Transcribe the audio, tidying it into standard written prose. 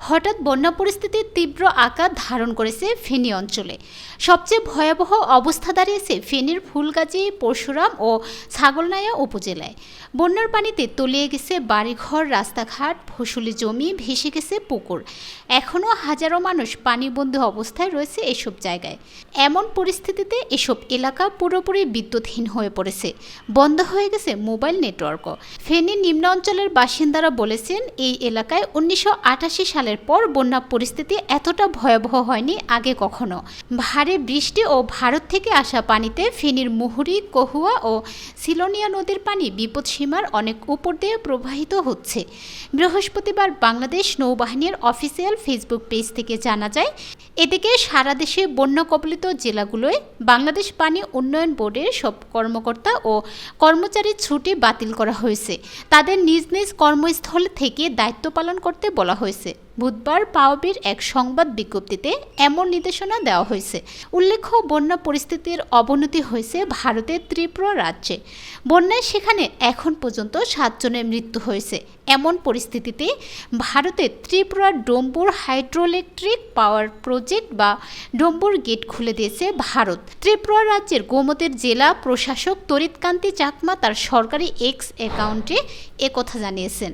হঠাৎ বন্যা পরিস্থিতির তীব্র আকার ধারণ করেছে ফেনী অঞ্চলে। সবচেয়ে ভয়াবহ অবস্থা দাঁড়িয়েছে ফেনীর ফুলগাজী, পরশুরাম ও ছাগলনাইয়া উপজেলায়। বন্যার পানিতে তলিয়ে গেছে বাড়িঘর, রাস্তাঘাট, ফসলি জমি, ভেসে গেছে পুকুর। এখনও হাজারো মানুষ পানিবন্দী অবস্থায় রয়েছে এসব জায়গায়। এমন পরিস্থিতিতে এসব এলাকা পুরোপুরি বিদ্যুৎহীন হয়ে পড়েছে, বন্ধ হয়ে গেছে মোবাইল নেটওয়ার্কও। ফেনীর নিম্ন অঞ্চলের বাসিন্দারা বলেছেন, এই এলাকায় 1988 সালের পর বন্যা পরিস্থিতি এতটা ভয়াবহ হয়নি আগে কখনো। ভারী বৃষ্টি ও ভারত থেকে আসা পানিতে ফেনীর মুহুরী, কহুয়া ও সিলোনিয়া নদীর পানি বিপদসীমার অনেক উপর দিয়ে প্রবাহিত হচ্ছে। বৃহস্পতিবার বাংলাদেশ নৌবাহিনীর অফিসিয়াল ফেসবুক পেজ থেকে জানা যায়, এদিকে সারা দেশে বন্যা কবলিত জেলাগুলোয় বাংলাদেশ পানি উন্নয়ন বোর্ডের সব কর্মকর্তা ও কর্মচারীর ছুটি বাতিল করা হয়েছে। তাদের নিজ নিজ কর্মস্থল থেকে দায়িত্ব পালন করতে বলা হয়েছে। বুধবার পাওবির এক সংবাদ বিজ্ঞপ্তিতে এমন নির্দেশনা দেওয়া হয়েছে। উল্লেখ্য, বন্যা পরিস্থিতির অবনতি হয়েছে ভারতের ত্রিপুরা রাজ্যে। বন্যায় সেখানে এখন পর্যন্ত 7 জনের মৃত্যু হয়েছে। এমন পরিস্থিতিতে ভারতের ত্রিপুরার ডম্বুর হাইড্রোইলেকট্রিক পাওয়ার প্রজেক্ট বা ডম্বুর গেট খুলে দিয়েছে ভারত। ত্রিপুরা রাজ্যের গোমতের জেলা প্রশাসক তরিৎকান্তি চাকমা তার সরকারি এক্স অ্যাকাউন্টে একথা জানিয়েছেন।